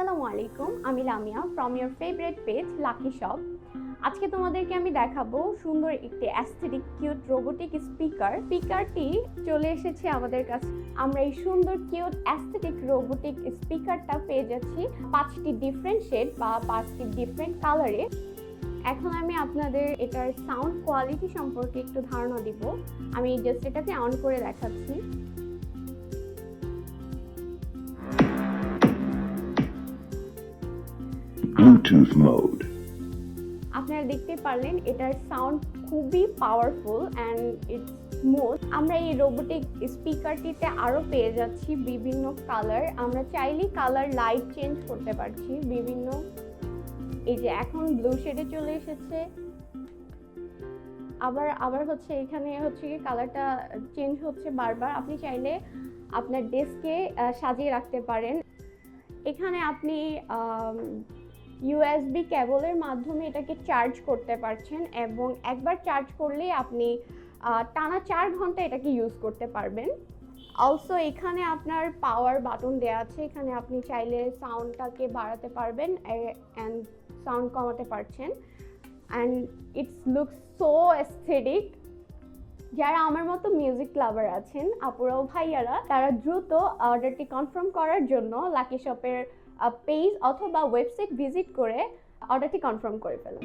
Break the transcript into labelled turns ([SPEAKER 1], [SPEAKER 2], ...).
[SPEAKER 1] আসসালামু আলাইকুম, আমি Lamia from your favourite page lucky shop. আজকে তোমাদেরকে আমি দেখাবো সুন্দর একটি অ্যাস্থেটিক কিউট রোবোটিক স্পিকারটি চলে এসেছে আমাদের কাছে। আমরা এই সুন্দর কিউট অ্যাস্থেটিক রোবোটিক স্পিকারটা পেয়ে যাচ্ছি 5টি ডিফারেন্ট শেড বা 5টি ডিফারেন্ট কালারে। এখন আমি আপনাদের এটার সাউন্ড কোয়ালিটি সম্পর্কে একটু ধারণা দিব। আমি জাস্ট এটাকে অন করে দেখাচ্ছি।
[SPEAKER 2] Bluetooth mode.
[SPEAKER 1] আপনারা দেখতে পারলেন এটার সাউন্ড খুবই পাওয়ারফুল অ্যান্ড ইটস স্মুথ। আমরা এই রোবোটিক স্পিকারটিতে আরও পেয়ে যাচ্ছি বিভিন্ন কালার। আমরা চাইলেই কালার লাইট চেঞ্জ করতে পারছি বিভিন্ন। এই যে এখন ব্লু শেডে চলে এসেছে, আবার হচ্ছে এখানে হচ্ছে কি কালারটা চেঞ্জ হচ্ছে বারবার। আপনি চাইলে আপনার ডেস্কে সাজিয়ে রাখতে পারেন। এখানে আপনি ইউএসবি কেবলের মাধ্যমে এটাকে চার্জ করতে পারছেন এবং একবার চার্জ করলেই আপনি টানা 4 ঘন্টা এটাকে ইউজ করতে পারবেন। অলসো এখানে আপনার পাওয়ার বাটন দেওয়া আছে, এখানে আপনি চাইলে সাউন্ডটাকে বাড়াতে পারবেন অ্যান্ড সাউন্ড কমাতে পারছেন। And it's looks so aesthetic. যারা আমার মতো মিউজিক লাভার আছেন, আপুরা ও ভাইয়ারা, তারা দ্রুত অর্ডারটি কনফার্ম করার জন্য লাকি শপের পেজ অথবা ওয়েবসাইট ভিজিট করে অর্ডারটি কনফার্ম করে ফেলুন।